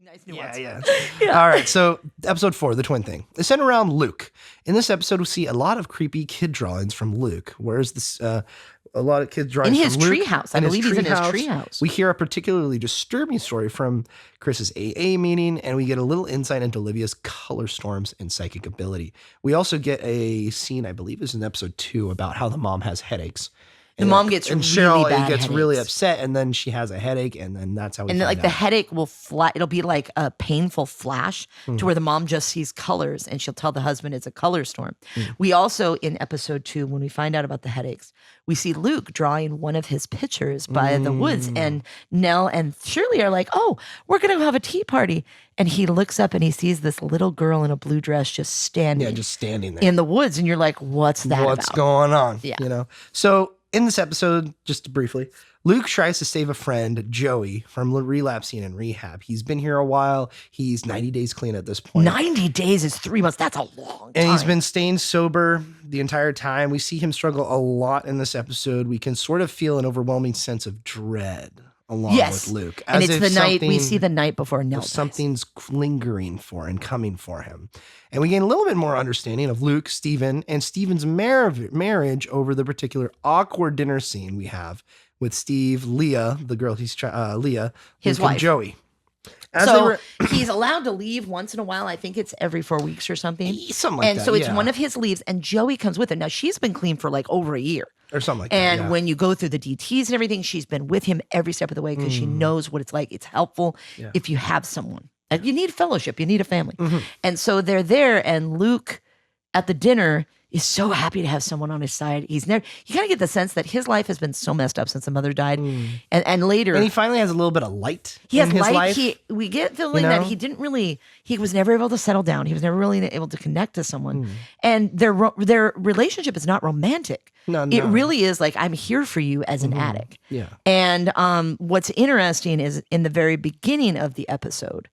Nice nuance. Yeah. All right, so episode 4, the twin thing. It's centered around Luke. In this episode, we see a lot of creepy kid drawings from Luke. Where's this? A lot of kids drawings In his from Luke. treehouse. I believe he's in his treehouse. We hear a particularly disturbing story from Chris's AA meeting, and we get a little insight into Olivia's color storms and psychic ability. We also get a scene, I believe is in episode 2, about how the mom has headaches. The mom gets and really Cheryl bad gets really headaches. upset, and then she has a headache, and then that's how we And find like out. the headache will it'll be like a painful flash to where the mom just sees colors and she'll tell the husband it's a color storm. We also, in episode 2, when we find out about the headaches, we see Luke drawing one of his pictures by the woods, and Nell and Shirley are like, oh, we're going to have a tea party. And he looks up and he sees this little girl in a blue dress just standing there in the woods. And you're like, what's that What's about? going on? Yeah. You know? So in this episode, just briefly, Luke tries to save a friend, Joey, from relapsing in rehab. He's been here a while. He's 90 days clean at this point. 90 days is 3 months. That's a long time. And he's been staying sober the entire time. We see him struggle a lot in this episode. We can sort of feel an overwhelming sense of dread along with Luke. And it's the night, we see the night before Nell dies. Something's lingering for and coming for him. And we gain a little bit more understanding of Luke, Steven, and Steven's marriage over the particular awkward dinner scene we have with Steve, Leah, the girl Leah, his Luke, wife. and Joey. He's allowed to leave once in a while. I think it's every 4 weeks or something. Something like and that, so it's yeah. one of his leaves, and Joey comes with him. Now, she's been clean for like over a year. Or something like and that. Yeah. when you go through the DTs and everything, she's been with him every step of the way because she knows what it's like. It's helpful if you have someone. Like, you need fellowship. You need a family. And so they're there, and Luke at the dinner is so happy to have someone on his side. You kind of get the sense that his life has been so messed up since the mother died. And later. And he finally has a little bit of light He has in his light. life. We get feeling that he was never able to settle down. He was never really able to connect to someone. And their relationship is not romantic. No. It really is like, I'm here for you as an addict. Yeah. And what's interesting is in the very beginning of the episode,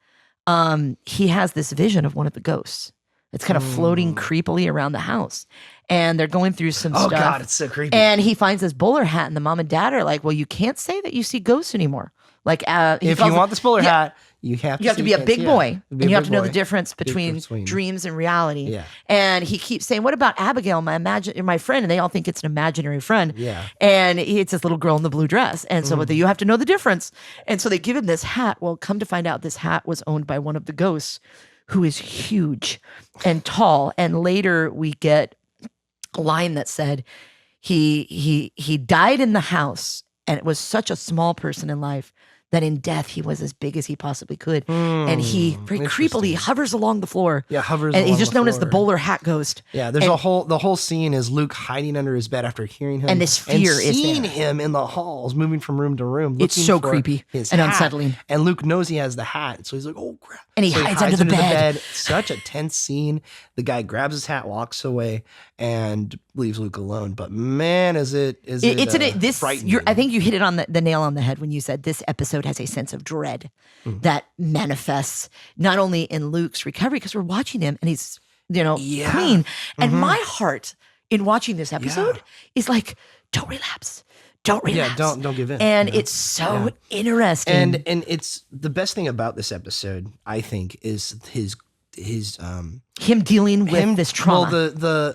he has this vision of one of the ghosts. It's kind of floating creepily around the house. And they're going through some stuff. Oh, God, it's so creepy. And he finds this bowler hat, and the mom and dad are like, well, you can't say that you see ghosts anymore. Like, if you want this bowler hat, you have to be a big boy. And you have to know the difference between between dreams and reality. Yeah. And he keeps saying, what about Abigail, my friend? And they all think it's an imaginary friend. Yeah. And it's this little girl in the blue dress. And so you have to know the difference. And so they give him this hat. Well, come to find out, this hat was owned by one of the ghosts, who is huge and tall. And later we get a line that said he died in the house, and it was such a small person in life that in death he was as big as he possibly could. And he very creepily hovers along the floor. Yeah, hovers and he's along just the known as the floor. bowler hat ghost. Yeah, there's the whole scene is Luke hiding under his bed after hearing him. And this fear is seeing there. him in the halls, moving from room to room. It's looking so for creepy his and hat. unsettling. And Luke knows he has the hat. So he's like, oh, crap. And he So hides under the bed. Such a tense scene. The guy grabs his hat, walks away, and leaves Luke alone. But man, is it frightening. I think you hit it on the nail on the head when you said this episode has a sense of dread that manifests not only in Luke's recovery, because we're watching him and he's clean. And my heart in watching this episode is like, don't relapse. Don't relapse. Yeah, don't give in. And it's so interesting. And it's the best thing about this episode, I think, is his him dealing with this trauma. Well,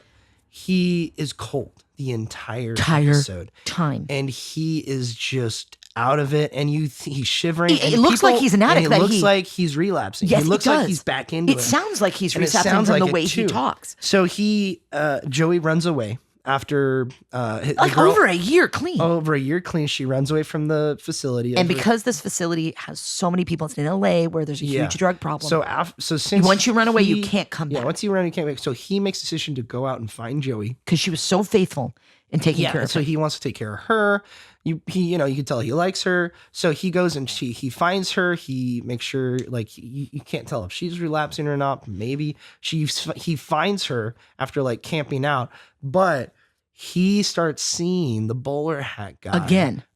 he is cold the entire episode time, and he is just out of it. And he's shivering. It looks like he's an addict. And it looks like he's relapsing. Yes, it looks does. like he's back into it. It sounds like he's And it relapsing sounds from like the way it he too. talks. So Joey runs away. After over a year clean. She runs away from the facility. And because this facility has so many people, it's in LA where there's a huge drug problem. So since once you run away, you can't come back. Yeah, once you run, you can't back. So he makes a decision to go out and find Joey because she was so faithful in taking care of her. So he wants to take care of her. You can tell he likes her. So he goes and he finds her. He makes sure you can't tell if she's relapsing or not. Maybe he finds her after camping out, but he starts seeing the bowler hat guy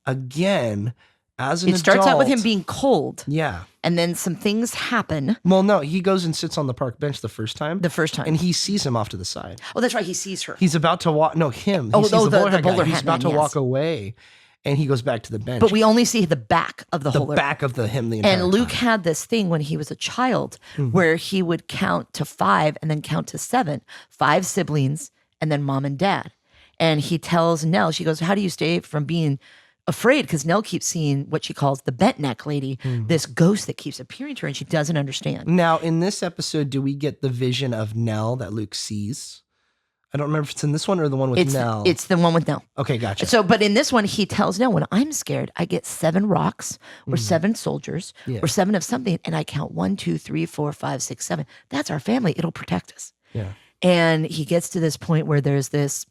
again as an adult. It starts out with him being cold. Yeah. And then some things happen. Well, no, he goes and sits on the park bench the first time. And he sees him off to the side. Oh, that's right. He sees her. He's about to walk. No, him. Oh, he sees the bowler He's hat about man, to walk away. and he goes back to the bench. But we only see the back of the the holder. back of him the entire And Luke time. had this thing when he was a child where he would count to 5 and then count to 7. 5 siblings and then mom and dad. And he tells Nell, she goes, how do you stay from being afraid? Because Nell keeps seeing what she calls the bent neck lady, this ghost that keeps appearing to her and she doesn't understand. Now, in this episode, do we get the vision of Nell that Luke sees? I don't remember if it's in this one or the one with Nell. It's the one with Nell. Okay, gotcha. So, but in this one, he tells Nell, when I'm scared, I get 7 rocks or 7 soldiers or 7 of something, and I count 1, 2, 3, 4, 5, 6, 7. That's our family. It'll protect us. Yeah. And he gets to this point where there's this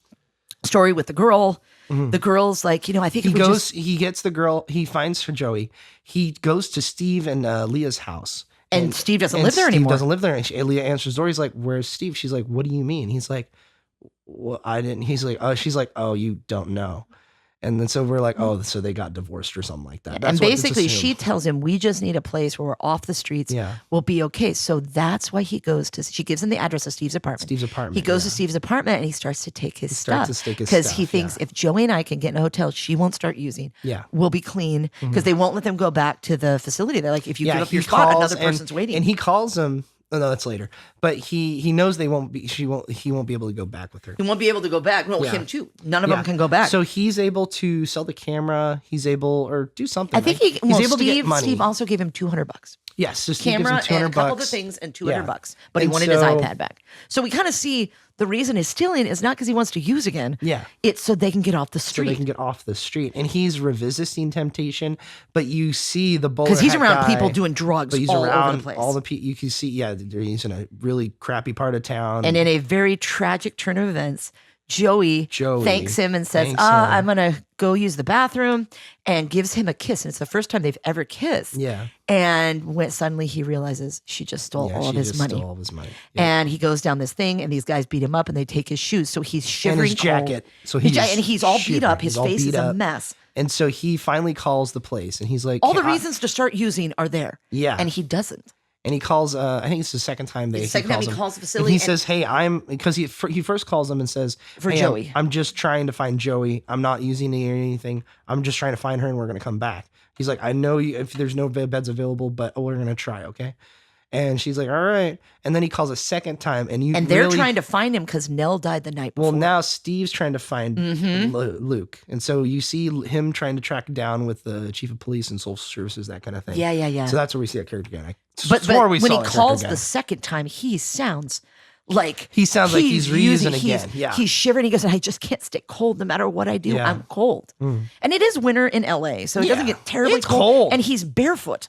story with the girl. The girl's like, I think He gets the girl, he finds her Joey. He goes to Steve and Leah's house. and Steve doesn't live there anymore. Steve doesn't live there. And Leah answers the door. He's like, where's Steve? She's like, what do you mean? He's like, well, I didn't. He's like, oh, she's like, oh, you don't know. And then so we're like, oh, so they got divorced or something like that. That's and what it's basically, assumed. she tells him, we just need a place where we're off the streets. Yeah. We'll be okay. So that's why he goes to, she gives him the address of Steve's apartment. He goes to Steve's apartment and he starts to take his stuff. Because he thinks if Joey and I can get in a hotel she won't start using, we'll be clean. Because they won't let them go back to the facility. They're like, if you give up your spot, another person's waiting. And he calls him. Oh, no, that's later. But he knows he won't be able to go back with her. He won't be able to go back. No, him too. None of them can go back. So he's able to sell the camera. He's able or do something. I think he's able to get money. Steve also gave him $200. Yes, so Steve camera gives him $200 and a couple of things and $200. But he wanted his iPad back. So we kind of see the reason he's stealing is not because he wants to use again. Yeah. It's so they can get off the street. And he's resisting temptation, but you see the bowler because he's around guy, people doing drugs all over the place. All the people you can see, he's in a really crappy part of town. And in a very tragic turn of events, Joey thanks him and says, I'm going to go use the bathroom, and gives him a kiss. And it's the first time they've ever kissed. Yeah. And when suddenly he realizes she just stole all of his money. Yeah. And he goes down this thing and these guys beat him up and they take his shoes. So he's shivering and his jacket. Cold. So he's all beat up. His face is a mess. And so he finally calls the place and he's like, all the reasons to start using are there. Yeah. And he doesn't. And he calls, I think it's the second time he calls the facility. And he says, hey, because he first calls them and says, for Joey. I'm just trying to find Joey. I'm not using it or anything. I'm just trying to find her and we're going to come back. He's like, I know if there's no beds available, but we're going to try, okay? And she's like, all right. And then he calls a second time. And they're trying to find him because Nell died the night before. Well, now Steve's trying to find Luke. And so you see him trying to track down with the chief of police and social services, that kind of thing. Yeah. So that's where we see that character again. But when he calls the second time, he sounds like he's reusing again. He's shivering. He goes, I just can't stay cold no matter what I do. I'm cold. And it is winter in LA, so it doesn't get terribly cold. And he's barefoot.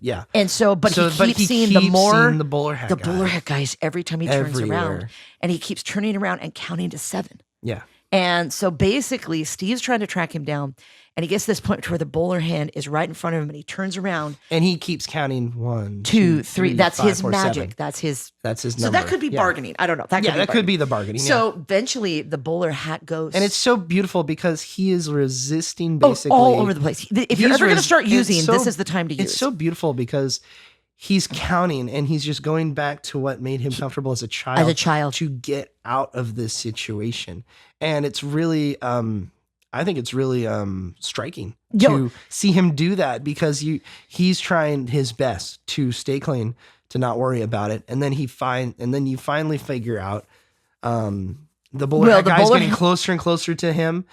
Yeah. And so, but he keeps seeing the bowler hat guys every time he turns around. And he keeps turning around and counting to 7. Yeah. And so basically, Steve's trying to track him down. And he gets to this point where the bowler hand is right in front of him and he turns around. And he keeps counting 1, 2, 3. That's 5, his 4, magic. 7. That's his number. So that could be bargaining. I don't know. That could be the bargaining. So eventually the bowler hat goes. And it's so beautiful because he is resisting basically. all over the place. If you're ever going to start using, this is the time to use. It's so beautiful because he's counting and he's just going back to what made him comfortable as a child. To get out of this situation. And it's really, I think it's really striking to see him do that because he's trying his best to stay clean, to not worry about it, and then you finally figure out the bowler hat guy's getting closer and closer to him,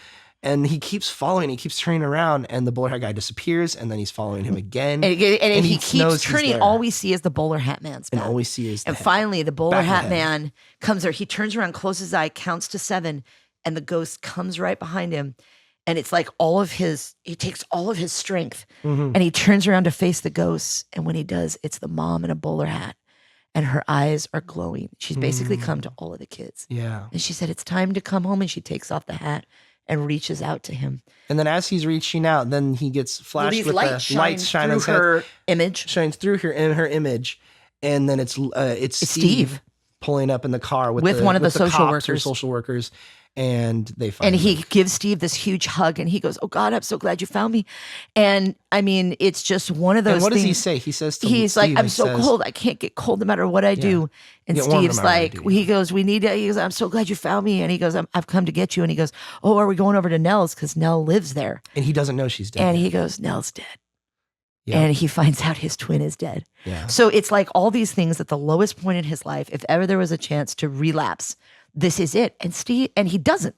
and he keeps following. He keeps turning around, and the bowler hat guy disappears, and then he's following him again. And he keeps turning. All we see is the bowler hat man's back. And all we see is and finally the bowler hat man comes there. He turns around, closes his eye, counts to 7, and the ghost comes right behind him. And it's like he takes all of his strength and he turns around to face the ghost. And when he does, it's the mom in a bowler hat and her eyes are glowing. She's basically come to all of the kids. Yeah. And she said, it's time to come home. And she takes off the hat and reaches out to him. And then as he's reaching out, then he gets flashed with the lights shine on her image. Shines through her in her image. And then it's Steve. pulling up in the car with one of the social cops or workers. social workers, and they find And him. he gives Steve this huge hug, and he goes, "Oh God, I'm so glad you found me." And I mean, it's just one of those. And what things. does he say? He says to He's Steve, like, "I'm he so says, cold. I can't get cold no matter what I do." And Get warm no Steve's matter what I like, do, he goes, "We need to." He goes, "I'm so glad you found me." And he goes, "I've come to get you." And he goes, "Oh, are we going over to Nell's? Because Nell lives there." And he doesn't know she's dead. And yet. he goes, "Nell's dead." Yeah. And he finds out his twin is dead. Yeah. So it's like all these things at the lowest point in his life. If ever there was a chance to relapse, this is it. And he doesn't.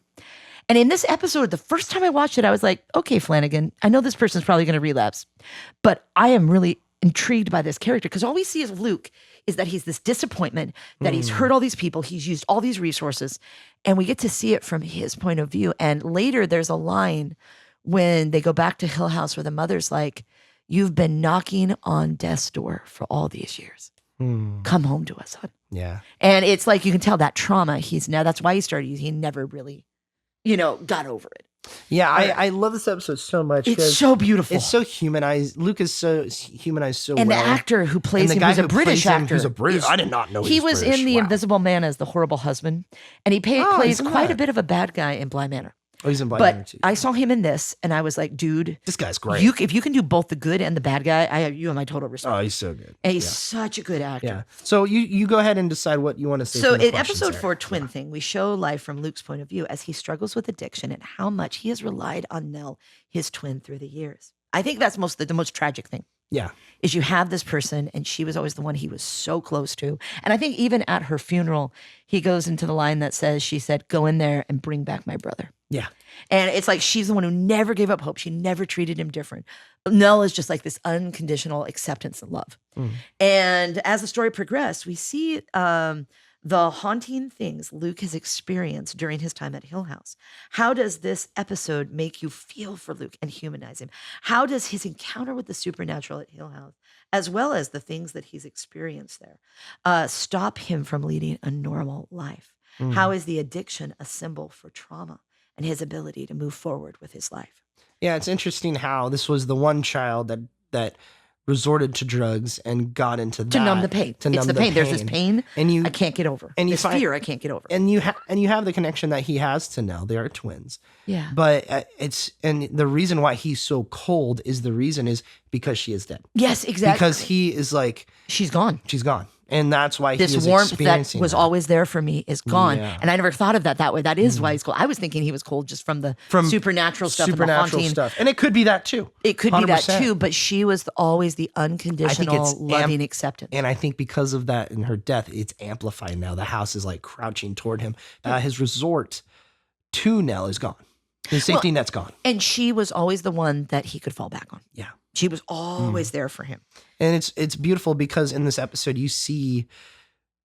And in this episode, the first time I watched it, I was like, okay, Flanagan, I know this person's probably going to relapse, but I am really intrigued by this character because all we see of Luke is that he's this disappointment, that he's hurt all these people, he's used all these resources, and we get to see it from his point of view. And later there's a line when they go back to Hill House where the mother's like, "You've been knocking on death's door for all these years. Come home to us, hon." Yeah. And it's like, you can tell that trauma, that's why he started using, he never really, got over it. Yeah, I love this episode so much. It's 'cause so beautiful. It's so humanized. Luke is so humanized so And well. the actor who plays And the him, guy who's a who British plays him, actor. who's a British. is- I did not know he was British. in The Wow. Invisible Man as the horrible husband. And he plays isn't quite a bad. bit of a bad guy in Bly Manor. Oh, he's in Black Mirror But too. I saw him in this and I was like, dude, This guy's great. if you can do both the good and the bad guy, you have my total respect. Oh, he's so good. And he's such a good actor. Yeah. So you go ahead and decide what you want to say. So from the in questions episode there. 4, Twin Thing, we show life from Luke's point of view as he struggles with addiction and how much he has relied on Nell, his twin, through the years. I think that's the most tragic thing. Yeah. Is you have this person and she was always the one he was so close to. And I think even at her funeral, he goes into the line that says, she said, "Go in there and bring back my brother." Yeah. And it's like she's the one who never gave up hope. She never treated him different. Nell is just like this unconditional acceptance and love. And as the story progressed, we see the haunting things Luke has experienced during his time at Hill House. How does this episode make you feel for Luke and humanize him? How does his encounter with the supernatural at Hill House, as well as the things that he's experienced there, stop him from leading a normal life? How is the addiction a symbol for trauma and his ability to move forward with his life? Yeah, it's interesting how this was the one child that resorted to drugs and got into that To numb the pain. It's the pain. There's this pain and I can't get over. and you This find- fear I can't get over. and you have the connection that he has to Nell. They are twins. Yeah. But and the reason why he's so cold is because she is dead. Yes, exactly. Because he is like, she's gone. she's gone. And that's why This he is warmth that experiencing was that. always there for me is gone. Yeah. And I never thought of that way. That is why he's cold. I was thinking he was cold just from the supernatural stuff and the haunting. stuff. And it could be that too. It could be that 100%. too, but she was always the unconditional, loving acceptance. And I think because of that in her death, it's amplified now. The house is like crouching toward him. His resort to Nell is gone. His safety net's gone. And she was always the one that he could fall back on. Yeah. She was always there for him. And it's beautiful because in this episode you see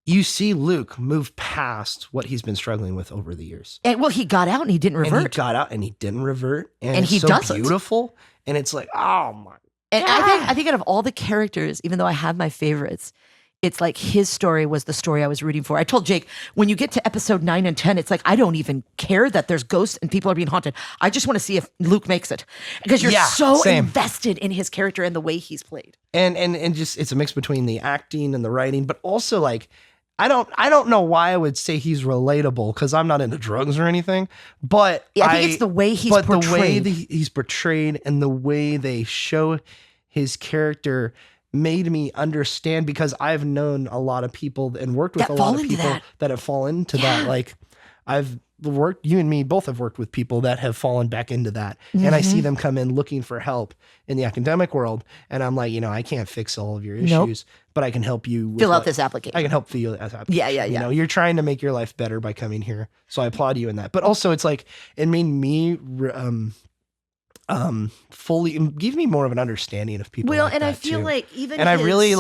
Luke move past what he's been struggling with over the years. And well, he got out and he didn't revert. And he got out and he didn't revert. And And it's he so doesn't. beautiful. And it's like, oh my. And I think out of all the characters, even though I have my favorites, it's like his story was the story I was rooting for. I told Jake, when you get to episode 9 and 10, it's like, I don't even care that there's ghosts and people are being haunted. I just want to see if Luke makes it. Because you're so invested in his character and the way he's played. And just, it's a mix between the acting and the writing, but also like, I don't know why I would say he's relatable because I'm not into drugs or anything, but I think it's the way he's portrayed. The way that he's portrayed and the way they show his character made me understand because I've known a lot of people and worked with a lot of people that have fallen into that. Like you and me both have worked with people that have fallen back into that. And I see them come in looking for help in the academic world. And I'm like, I can't fix all of your issues, but I can help you fill out this application. I can help fill this application. Yeah. You know, you're trying to make your life better by coming here. So I applaud you in that. But also it's like, it made me, fully give me more of an understanding of people. Well, like and I that, feel too. like even I really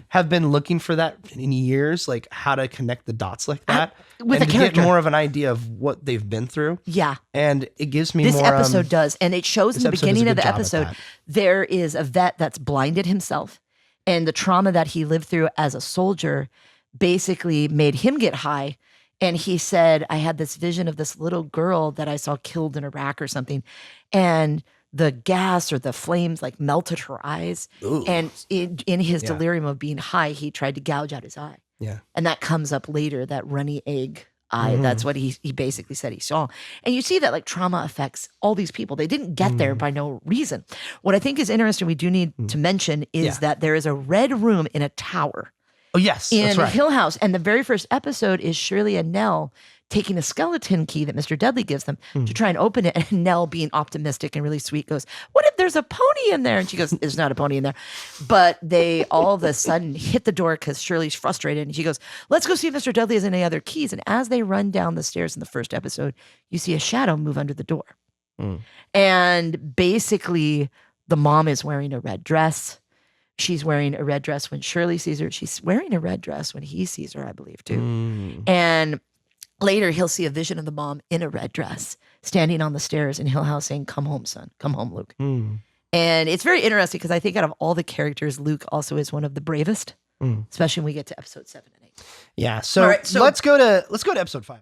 have been looking for that in years, like how to connect the dots like that with and a to character. get more of an idea of what they've been through. Yeah. And it gives me this more. episode does. And it shows in the episode does a beginning of good the job at episode, that. there is a vet that's blinded himself. And the trauma that he lived through as a soldier basically made him get high. And he said, I had this vision of this little girl that I saw killed in Iraq or something. And the gas or the flames melted her eyes. Ooh. And in his delirium of being high, he tried to gouge out his eye. Yeah. And that comes up later, that runny egg eye. That's what he basically said he saw. And you see that like trauma affects all these people. They didn't get there by no reason. What I think is interesting, we do need to mention, is that there is a red room in a tower. Oh, yes. In That's right. Hill House. And the very first episode is Shirley and Nell taking a skeleton key that Mr. Dudley gives them to try and open it. And Nell, being optimistic and really sweet, goes, "What if there's a pony in there?" And she goes, "There's not a pony in there." But they all of a sudden hit the door because Shirley's frustrated. And she goes, "Let's go see if Mr. Dudley has any other keys." And as they run down the stairs in the first episode, you see a shadow move under the door. And basically, the mom is wearing a red dress. She's wearing a red dress when Shirley sees her. She's wearing a red dress when he sees her, I believe, too. And later, he'll see a vision of the mom in a red dress standing on the stairs in Hill House saying, "Come home, son. Come home, Luke." And it's very interesting because I think out of all the characters, Luke also is one of the bravest, especially when we get to episode 7 and 8. Yeah. So, All right, so let's go to episode 5.